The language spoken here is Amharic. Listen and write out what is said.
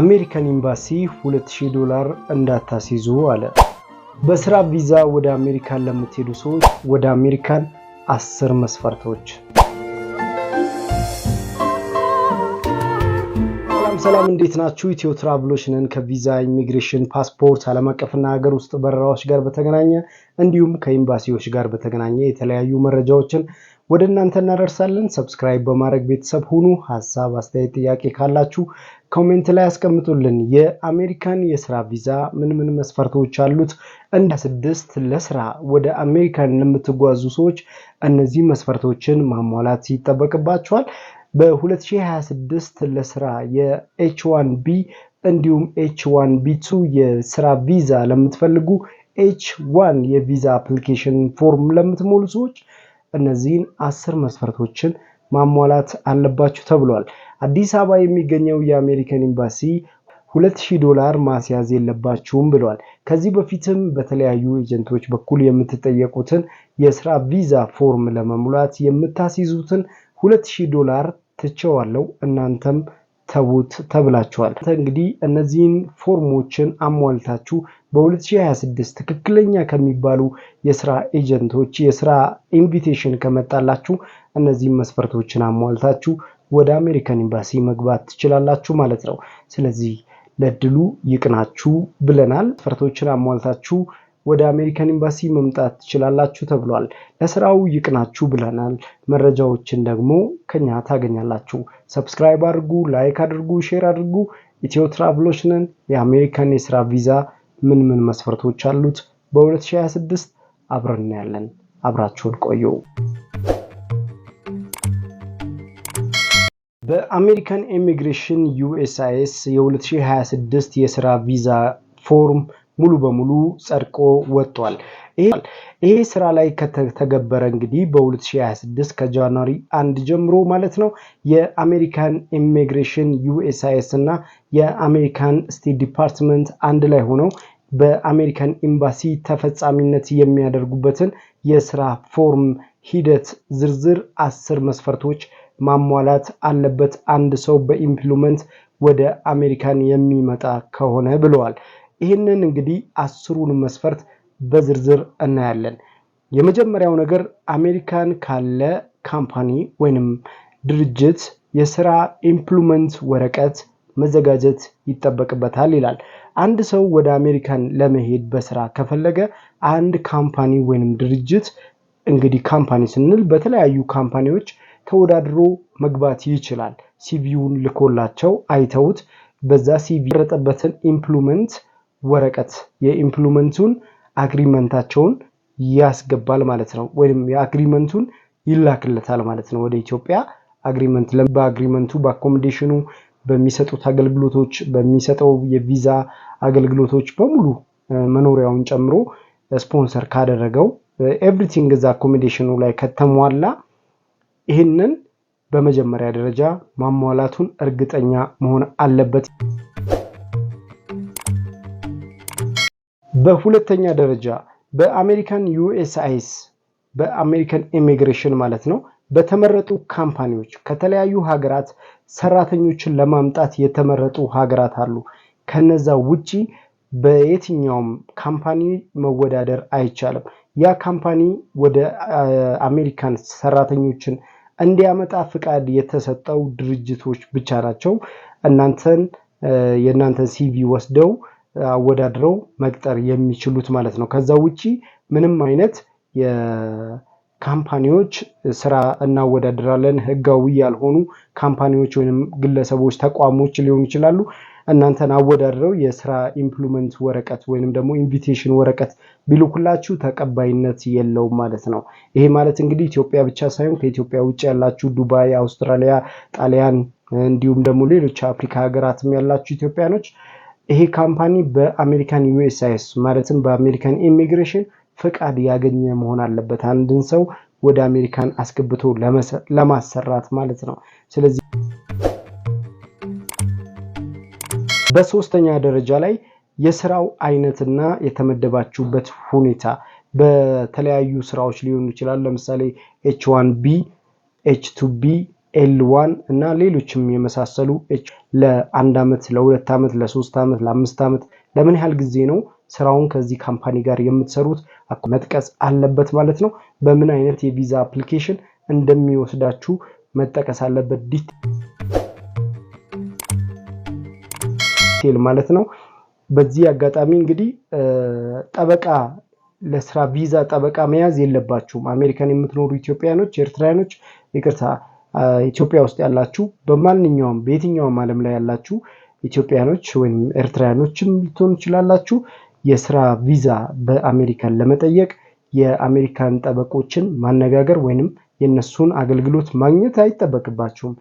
አሜሪካን ኤምባሲ $2000 እንዳታስይዙ አለ። በስራ ቪዛ ወደ አሜሪካን ለምትሄዱ ሰዎች ወደ አሜሪካን 10 መስፈርቶች። ሰላም እንዴት ናችሁ? ኢትዮ ትራቭሎች ነን። ከቪዛ ኢሚግሬሽን፣ ፓስፖርት፣ ዓለም አቀፍና ሀገር ውስጥ በረራዎች ጋር በተገናኘ እንዲሁም ከኤምባሲዎች ጋር በተገናኘ የተለያዩ መረጃዎችን ወደ እናንተ እናደርሳለን። ሰብስክራይብ በማድረግ ቤተሰብ ሁኑ። ሐሳብ፣ አስተያየት፣ ጥያቄ ካላችሁ ኮሜንት ላይ አስቀምጡልን። የአሜሪካን የስራ ቪዛ ምን መስፈርቶች አሉት? እንደ 6 ለስራ ወደ አሜሪካን ለምትጓዙ ሰዎች እነዚህ መስፈርቶችን ማሟላት ይጠበቅባቸዋል። በ2026 ለስራ የኤች1ቢ እንዲሁም ኤች1ቢ2 የስራ ቪዛ ለምትፈልጉ ኤች1 የቪዛ አፕሊኬሽን ፎርም ለምትሞሉ ሰዎች እነዚህን 10 መስፈርቶችን ማሟላት አለባችሁ ተብሏል። አዲስ አበባ የሚገኘው የአሜሪካን ኤምባሲ $2000 ማስያዝ የለባችሁም ብሏል። ከዚህ በፊትም በተለያዩ ኤጀንቶች በኩል የምትጠየቁትን የስራ ቪዛ ፎርም ለመሙላት የምታስይዙትን $2000 ትቸዋለሁ እናንተም ተውት ተብላችኋል። እንግዲህ እነዚህን ፎርሞችን አሟልታችሁ በ2026 ትክክለኛ ከሚባሉ የስራ ኤጀንቶች የስራ ኢንቪቴሽን ከመጣላችሁ እነዚህን መስፈርቶችን አሟልታችሁ ወደ አሜሪካን ኤምባሲ መግባት ትችላላችሁ ማለት ነው። ስለዚህ ለድሉ ይቅናችሁ ብለናል። መስፈርቶችን አሟልታችሁ ወደ አሜሪካን ኤምባሲ መምጣት ትችላላችሁ ተብሏል። ለስራው ይቅናችሁ ብለናል። መረጃዎችን ደግሞ ከኛ ታገኛላችሁ። ሰብስክራይብ አድርጉ፣ ላይክ አድርጉ፣ ሼር አድርጉ። ኢትዮ ትራቭሎች ነን። የአሜሪካን የስራ ቪዛ ምን መስፈርቶች አሉት? በ2026 አብረን እናያለን። አብራችሁን ቆዩ። በአሜሪካን ኢሚግሬሽን ዩኤስሲአይኤስ የ2026 የስራ ቪዛ ፎርም ሙሉ በሙሉ ጸድቆ ወጥቷል። ይሄ ስራ ላይ ከተገበረ እንግዲህ በ2026 ከጃንዋሪ 1 ጀምሮ ማለት ነው የአሜሪካን ኢሚግሬሽን ዩኤስሲአይኤስ እና የአሜሪካን ስቴት ዲፓርትመንት አንድ ላይ ሆነው በአሜሪካን ኤምባሲ ተፈጻሚነት የሚያደርጉበትን የስራ ፎርም ሂደት ዝርዝር 10 መስፈርቶች ማሟላት አለበት አንድ ሰው በኢምፕሎይመንት ወደ አሜሪካን የሚመጣ ከሆነ ብለዋል። ይህንን እንግዲህ 10ሩን መስፈርት በዝርዝር እናያለን። የመጀመሪያው ነገር አሜሪካን ካለ ካምፓኒ ወይንም ድርጅት የስራ ኢምፕሎይመንት ወረቀት መዘጋጀት ይጠበቅበታል ይላል። አንድ ሰው ወደ አሜሪካን ለመሄድ በስራ ከፈለገ አንድ ካምፓኒ ወይንም ድርጅት እንግዲህ ካምፓኒ ስንል በተለያዩ ካምፓኒዎች ተወዳድሮ መግባት ይችላል። ሲቪውን ልኮላቸው አይተውት በዛ ሲቪ የተረጠበትን ኢምፕሎይመንት ወረቀት የኢምፕሎይመንቱን አግሪመንታቸውን ያስገባል ማለት ነው። ወይም የአግሪመንቱን ይላክለታል ማለት ነው ወደ ኢትዮጵያ። አግሪመንት በአግሪመንቱ በአኮሞዴሽኑ በሚሰጡት አገልግሎቶች በሚሰጠው የቪዛ አገልግሎቶች በሙሉ መኖሪያውን ጨምሮ ስፖንሰር ካደረገው ኤቭሪቲንግ እዛ አኮሞዴሽኑ ላይ ከተሟላ ይህንን በመጀመሪያ ደረጃ ማሟላቱን እርግጠኛ መሆን አለበት። በሁለተኛ ደረጃ በአሜሪካን ዩኤስሲአይኤስ በአሜሪካን ኢሚግሬሽን ማለት ነው በተመረጡ ካምፓኒዎች ከተለያዩ ሀገራት ሰራተኞችን ለማምጣት የተመረጡ ሀገራት አሉ። ከነዛ ውጪ በየትኛውም ካምፓኒ መወዳደር አይቻልም። ያ ካምፓኒ ወደ አሜሪካን ሰራተኞችን እንዲያመጣ ፍቃድ የተሰጠው ድርጅቶች ብቻ ናቸው የእናንተን ሲቪ ወስደው አወዳድረው መቅጠር የሚችሉት ማለት ነው። ከዛ ውጪ ምንም አይነት የካምፓኒዎች ስራ እናወዳድራለን ህጋዊ ያልሆኑ ካምፓኒዎች ወይንም ግለሰቦች ተቋሞች ሊሆኑ ይችላሉ እናንተን አወዳድረው የስራ ኢምፕሎይመንት ወረቀት ወይንም ደግሞ ኢንቪቴሽን ወረቀት ቢልኩላችሁ ተቀባይነት የለውም ማለት ነው። ይሄ ማለት እንግዲህ ኢትዮጵያ ብቻ ሳይሆን ከኢትዮጵያ ውጪ ያላችሁ ዱባይ፣ አውስትራሊያ፣ ጣሊያን እንዲሁም ደግሞ ሌሎች አፍሪካ ሀገራትም ያላችሁ ኢትዮጵያኖች ይሄ ካምፓኒ በአሜሪካን ዩኤስሲአይኤስ ማለትም በአሜሪካን ኢሚግሬሽን ፍቃድ ያገኘ መሆን አለበት አንድን ሰው ወደ አሜሪካን አስገብቶ ለማሰራት ማለት ነው። ስለዚህ በሶስተኛ ደረጃ ላይ የስራው አይነትና የተመደባችሁበት ሁኔታ በተለያዩ ስራዎች ሊሆኑ ይችላል። ለምሳሌ ኤች1ቢ፣ ኤች2ቢ L1 እና ሌሎችም የመሳሰሉ ለአንድ ዓመት ለሁለት ዓመት ለሶስት ዓመት ለአምስት ዓመት ለምን ያህል ጊዜ ነው ስራውን ከዚህ ካምፓኒ ጋር የምትሰሩት መጥቀስ አለበት ማለት ነው። በምን አይነት የቪዛ አፕሊኬሽን እንደሚወስዳችሁ መጠቀስ አለበት ዲቴል ማለት ነው። በዚህ አጋጣሚ እንግዲህ ጠበቃ ለስራ ቪዛ ጠበቃ መያዝ የለባችሁም። አሜሪካን የምትኖሩ ኢትዮጵያኖች፣ ኤርትራኖች ይቅርታ ኢትዮጵያ ውስጥ ያላችሁ በማንኛውም በየትኛውም ዓለም ላይ ያላችሁ ኢትዮጵያኖች ወይም ኤርትራኖችም ልትሆኑ ይችላላችሁ የስራ ቪዛ በአሜሪካን ለመጠየቅ የአሜሪካን ጠበቆችን ማነጋገር ወይንም የነሱን አገልግሎት ማግኘት አይጠበቅባችሁም።